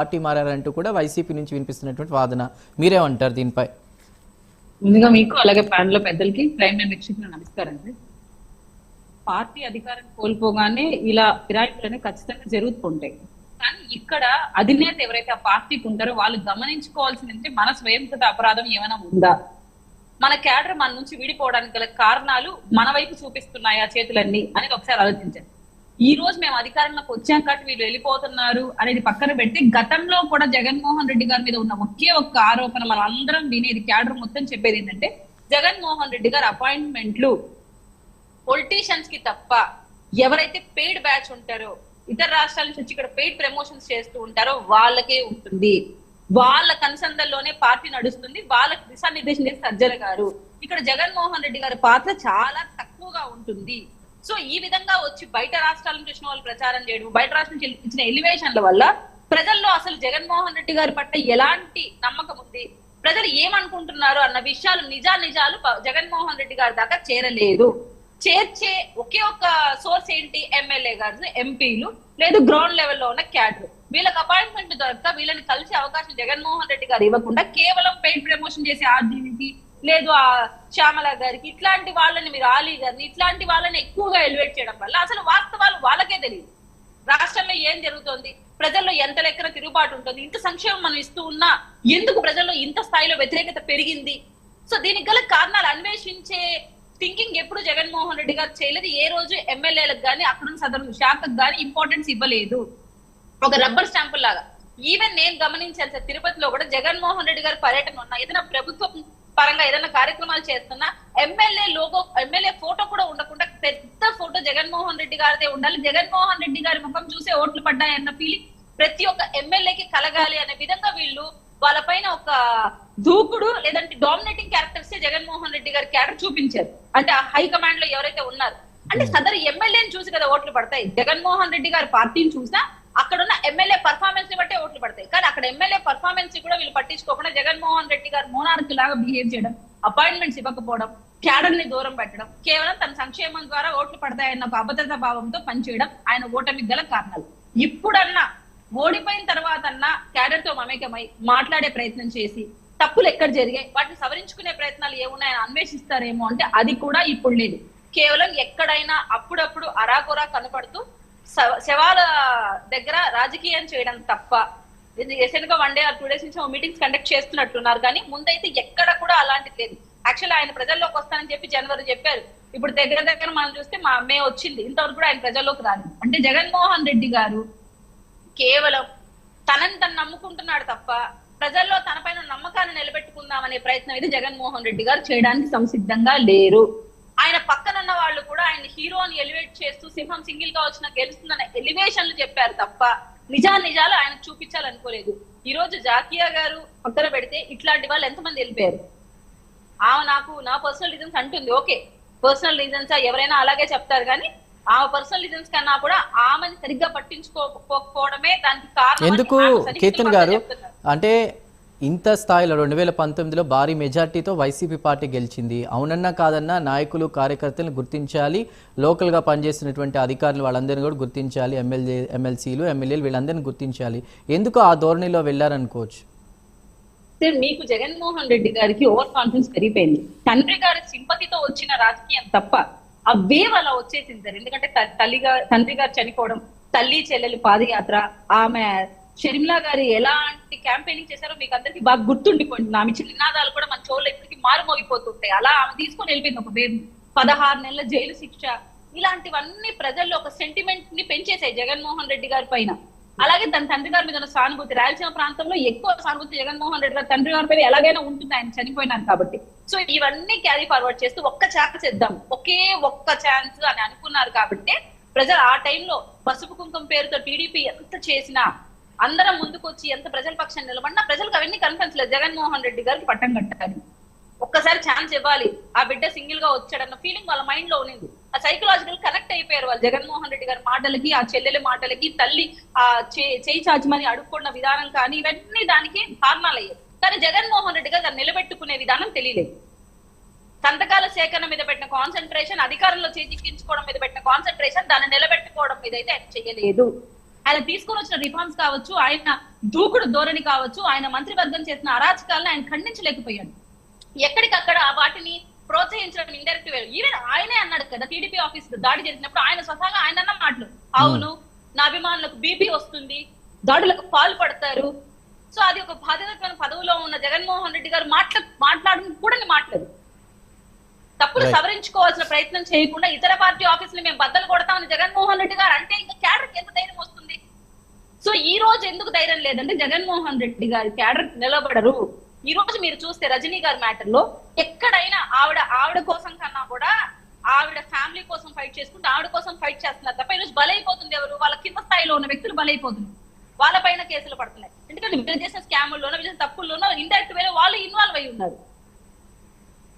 Party మారారంటూ కూడా YCP నుంచి వినిపిస్తున్నటువంటి వాదన, మీరేమంటారు దీనిపై? ముందుగా మీకు అలాగే ప్యానల్ లో పెద్దలకి ప్రైమ్ వీక్షకులు నమస్కారం అండి. పార్టీ అధికారం కోల్పోగానే ఇలా ఫిరాయింపులు ఖచ్చితంగా జరుగుతుంటాయి. కానీ ఇక్కడ అధినేత ఎవరైతే ఆ పార్టీకి ఉంటారో వాళ్ళు గమనించుకోవాల్సిందంటే మన స్వయంకృత అపరాధం ఏమైనా ఉందా, మన క్యాడర్ మన నుంచి విడిపోవడానికి గల కారణాలు మన వైపు చూపిస్తున్నాయా చేతులన్నీ అనేది ఒకసారి ఆలోచించండి. ఈ రోజు మేము అధికారంలోకి వచ్చాం కాబట్టి వీళ్ళు వెళ్ళిపోతున్నారు అనేది పక్కన పెడితే, గతంలో కూడా జగన్మోహన్ రెడ్డి గారి మీద ఉన్న ఒకే ఒక్క ఆరోపణ మనం అందరం వినేది, క్యాడర్ మొత్తం చెప్పేది ఏంటంటే జగన్మోహన్ రెడ్డి గారి అపాయింట్మెంట్లు పొలిటీషియన్స్ కి తప్ప ఎవరైతే పెయిడ్ బ్యాచ్ ఉంటారో, ఇతర రాష్ట్రాల నుంచి వచ్చి ఇక్కడ పెయిడ్ ప్రమోషన్స్ చేస్తూ ఉంటారో వాళ్ళకే ఉంటుంది, వాళ్ళ కన్సందల్లోనే పార్టీ నడుస్తుంది, వాళ్ళకి దిశానిర్దేశం చేసి సజ్జల గారు. ఇక్కడ జగన్మోహన్ రెడ్డి గారి పాత్ర చాలా తక్కువగా ఉంటుంది. సో ఈ విధంగా వచ్చి బయట రాష్ట్రాల నుంచి వచ్చిన వాళ్ళు ప్రచారం చేయడం, బయట రాష్ట్రం నుంచి ఇచ్చిన ఎలివేషన్ల వల్ల ప్రజల్లో అసలు జగన్మోహన్ రెడ్డి గారి పట్ల ఎలాంటి నమ్మకం ఉంది, ప్రజలు ఏమనుకుంటున్నారు అన్న విషయాలు నిజాలు జగన్మోహన్ రెడ్డి గారి దాకా చేరలేదు. చేర్చే ఒకే ఒక సోర్స్ ఏంటి, ఎమ్మెల్యే గారు, ఎంపీలు, లేదు గ్రౌండ్ లెవెల్లో ఉన్న క్యాడర్. వీళ్ళకి అపాయింట్మెంట్ దొరక వీళ్ళని కలిసే అవకాశం జగన్మోహన్ రెడ్డి గారు ఇవ్వకుండా కేవలం పెయిడ్ ప్రమోషన్ చేసే ఆర్జీవికి, లేదు ఆ శ్యామల గారికి, ఇట్లాంటి వాళ్ళని, మీరు ఆలీ గారిని, ఇట్లాంటి వాళ్ళని ఎక్కువగా ఎలివేట్ చేయడం వల్ల అసలు వాస్తవాలు వాళ్ళకే తెలియదు. రాష్ట్రంలో ఏం జరుగుతోంది, ప్రజల్లో ఎంత లెక్కన తిరుగుబాటు ఉంటుంది, ఇంత సంక్షేమం మనం ఇస్తూ ఉన్నా ఎందుకు ప్రజల్లో ఇంత స్థాయిలో వ్యతిరేకత పెరిగింది. సో దీనికి గల కారణాలు అన్వేషించే థింకింగ్ ఎప్పుడు జగన్మోహన్ రెడ్డి గారు చేయలేదు. ఏ రోజు ఎమ్మెల్యేలకు కానీ అక్కడున్న సదరు శాఖకు కానీ ఇంపార్టెన్స్ ఇవ్వలేదు. ఒక రబ్బర్ స్టాంపుల్ లాగా. ఈవెన్ నేను గమనించాను సార్, తిరుపతిలో కూడా జగన్మోహన్ రెడ్డి గారి పర్యటన ఉన్నా, ఏదైనా ప్రభుత్వం పరంగా ఏదైనా కార్యక్రమాలు చేస్తున్నా ఎమ్మెల్యే లోగో, ఎమ్మెల్యే ఫోటో కూడా ఉండకుండా పెద్ద ఫోటో జగన్మోహన్ రెడ్డి గారిదే ఉండాలి, జగన్మోహన్ రెడ్డి గారి ముఖం చూసే ఓట్లు పడ్డాయన్న ఫీలింగ్ ప్రతి ఒక్క ఎమ్మెల్యేకి కలగాలి అనే విధంగా వీళ్ళు వాళ్ళపైన ఒక దూకుడు, లేదంటే డామినేటింగ్ క్యారెక్టర్స్ జగన్మోహన్ రెడ్డి గారి క్యారెక్టర్ చూపించారు. అంటే ఆ హైకమాండ్ లో ఎవరైతే ఉన్నారు అంటే సదరు ఎమ్మెల్యేని చూసి కదా ఓట్లు పడతాయి. జగన్మోహన్ రెడ్డి గారి పార్టీని చూసినా అక్కడున్న ఎమ్మెల్యే పర్ఫార్మెన్స్ ని బట్టే ఓట్లు పడతాయి. కానీ అక్కడ ఎమ్మెల్యే పర్ఫార్మెన్స్ కూడా వీళ్ళు పట్టించుకోకుండా జగన్మోహన్ రెడ్డి గారు మోనార్క్ లాగా బిహేవ్ చేయడం, అపాయింట్మెంట్స్ ఇవ్వకపోవడం, క్యాడర్ ని దూరం పెట్టడం, కేవలం తన సంక్షేమం ద్వారా ఓట్లు పడతాయన్న ఒక అభద్రతా భావంతో పనిచేయడం ఆయన ఓటమికి గల కారణాలు. ఇప్పుడన్నా ఓడిపోయిన తర్వాత అన్నా క్యాడర్ తో మమేకమై మాట్లాడే ప్రయత్నం చేసి తప్పులు ఎక్కడ జరిగాయి వాటిని సవరించుకునే ప్రయత్నాలు ఏమున్నాయని అన్వేషిస్తారేమో అంటే అది కూడా ఇప్పుడు లేదు. కేవలం ఎక్కడైనా అప్పుడప్పుడు అరాకొరా కనపడుతూ శవాల దగ్గర రాజకీయం చేయడం తప్ప, రీసెంట్ గా 1 day or 2 days నుంచి మీటింగ్స్ కండక్ట్ చేస్తున్నట్టున్నారు. కానీ ముందైతే ఎక్కడ కూడా అలాంటిది లేదు. యాక్చువల్ ఆయన ప్రజల్లోకి వస్తానని చెప్పి జనవరి చెప్పారు. ఇప్పుడు దగ్గర మనం చూస్తే మా మే వచ్చింది, ఇంతవరకు కూడా ఆయన ప్రజల్లోకి రాలేదు. అంటే జగన్మోహన్ రెడ్డి గారు కేవలం తనని తను నమ్ముకుంటున్నాడు తప్ప ప్రజల్లో తన పైన నమ్మకాన్ని నిలబెట్టుకుందామనే ప్రయత్నం అయితే జగన్మోహన్ రెడ్డి గారు చేయడానికి సంసిద్ధంగా లేరు. ఆయన పక్కనున్న వాళ్ళు కూడా ఆయన హీరోని ఎలివేట్ చేస్తూ సింహం సింగిల్ గా వచ్చిన గెలుస్తుందన్న ఎలివేషన్లు చెప్పారు తప్ప నిజాలు ఆయన చూపించాలనుకోలేదు. ఈ రోజు జాకియా గారు పక్కన పెడితే ఇట్లాంటి వాళ్ళు ఎంతమంది వెళ్ళిపోయారు. నాకు నా పర్సనల్ రీజన్స్ అంటుంది. ఓకే, పర్సనల్ రీజన్స్ ఎవరైనా అలాగే చెప్తారు, కానీ ఆమె పర్సనల్ రీజన్స్ కన్నా కూడా ఆమెని సరిగ్గా పట్టించుకోకపోవడమే దానికి కారణం. ఎందుకు కీర్తన్ గారు అంటే ఇంత స్థాయిలో 2019లో భారీ మెజార్టీతో వైసీపీ పార్టీ గెలిచింది. అవునన్నా కాదన్నా నాయకులు కార్యకర్తలను గుర్తించాలి, లోకల్గా పనిచేస్తున్నటువంటి అధికారులు వాళ్ళందరినీ కూడా గుర్తించాలి, ఎమ్మెల్సీలు ఎమ్మెల్యేలు వీళ్ళందరినీ గుర్తించాలి. ఎందుకు ఆ ధోరణిలో వెళ్ళారనుకోవచ్చు? మీకు జగన్మోహన్ రెడ్డి గారికి ఓవర్ కాన్ఫిడెన్స్ పెరిగిపోయింది. తండ్రి గారి సింపతితో వచ్చిన రాజకీయం తప్ప ఆ వేవ్ అలా వచ్చేసింది సార్. ఎందుకంటే తండ్రి గారు చనిపోవడం, తల్లి చెల్లెలు పాదయాత్ర, ఆమె షర్మిలా గారు ఎలాంటి క్యాంపెయినింగ్ చేశారో మీకు అందరికి బాగా గుర్తుండిపోయింది. ఆమె ఇచ్చిన నినాదాలు కూడా మన చోళ్ళ ఇప్పటికీ మారుమోగిపోతుంటాయి. అలా ఆమె తీసుకొని వెళ్ళిపోయింది ఒక వేవ్. 16 నెలల జైలు శిక్ష, ఇలాంటివన్నీ ప్రజల్లో ఒక సెంటిమెంట్ ని పెంచేసాయి జగన్మోహన్ రెడ్డి గారి పైన. అలాగే తన తండ్రి గారి మీద ఉన్న సానుభూతి, రాయలసీమ ప్రాంతంలో ఎక్కువ సానుభూతి జగన్మోహన్ రెడ్డి గారి తండ్రి గారి పైన ఎలాగైనా ఉంటుంది, ఆయన చనిపోయినారు కాబట్టి. సో ఇవన్నీ క్యారీ ఫార్వర్డ్ చేస్తూ ఒక్క ఛాన్స్ ఇద్దాం, ఒకే ఒక్క ఛాన్స్ అని అనుకున్నారు కాబట్టి ప్రజలు ఆ టైంలో పసుపు కుంకుమ పేరుతో టీడీపీ ఎంత చేసినా, అందరం ముందుకు వచ్చి ఎంత ప్రజల పక్షాన్ని నిలబడినా ప్రజలకు అవన్నీ కనిపించలేదు. జగన్మోహన్ రెడ్డి గారికి పట్టం కట్టాలి, ఒక్కసారి ఛాన్స్ ఇవ్వాలి, ఆ బిడ్డ సింగిల్ గా వచ్చాడన్న ఫీలింగ్ వాళ్ళ మైండ్ లో ఉన్నింది. ఆ సైకలాజికల్ కనెక్ట్ అయిపోయారు వాళ్ళు జగన్మోహన్ రెడ్డి గారి మాటలకి, ఆ చెల్లెల మాటలకి, తల్లి ఆ చేయి చాచమని అడుక్కున్న విధానం కానీ ఇవన్నీ దానికి కారణాలయ్యాయి. కానీ జగన్మోహన్ రెడ్డి గారు దాన్ని నిలబెట్టుకునే విధానం తెలియలేదు. సంతకాల సేకరణ మీద పెట్టిన కాన్సన్ట్రేషన్, అధికారంలో చేజిక్కించుకోవడం మీద పెట్టిన కాన్సన్ట్రేషన్, దాన్ని నిలబెట్టుకోవడం మీద అయితే ఆయన చెయ్యలేదు. ఆయన తీసుకొని వచ్చిన రిఫార్మ్స్ కావచ్చు, ఆయన దూకుడు ధోరణి కావచ్చు, ఆయన మంత్రివర్గం చేసిన అరాచకాలను ఆయన ఖండించలేకపోయాడు. ఎక్కడికక్కడ వాటిని ప్రోత్సహించడం ఇండైరెక్ట్ వే. ఈవెన్ ఆయనే అన్నాడు కదా, టీడీపీ ఆఫీస్ దాడి జరిగినప్పుడు ఆయన స్వతహాగా ఆయన అన్న మాటలు, అవును నా అభిమానులకు బీపీ వస్తుంది, దాడులకు పాల్పడతారు. సో అది ఒక బాధ్యతమైన పదవిలో ఉన్న జగన్మోహన్ రెడ్డి గారు మాట్లాడడం కూడా మాట్లాడు. తప్పులు సవరించుకోవాల్సిన ప్రయత్నం చేయకుండా ఇతర పార్టీ ఆఫీసులు మేము బద్దలు కొడతామని జగన్మోహన్ రెడ్డి గారు అంటే ఇంకా క్యాడర్కి ఎంత ధైర్యం వస్తుంది? సో ఈ రోజు ఎందుకు ధైర్యం లేదంటే జగన్మోహన్ రెడ్డి గారి క్యాడర్ నిలబడరు. ఈ రోజు మీరు చూస్తే రజనీ గారి మ్యాటర్ లో ఎక్కడైనా ఆవిడ కోసం కన్నా కూడా ఆవిడ ఫ్యామిలీ కోసం ఫైట్ చేసుకుంటే ఆవిడ కోసం ఫైట్ చేస్తున్నారు తప్ప ఈరోజు బలైపోతుంది ఎవరు? వాళ్ళ కింద స్థాయిలో ఉన్న వ్యక్తులు బలైపోతున్నారు, వాళ్ళ పైన కేసులు పడుతున్నాయి. ఎందుకంటే వీళ్ళు చేసిన స్కాముల్లోనో వీళ్ళు తప్పుల్లోనో ఇండైరెక్ట్ వేలో వాళ్ళు ఇన్వాల్వ్ అయి ఉన్నారు.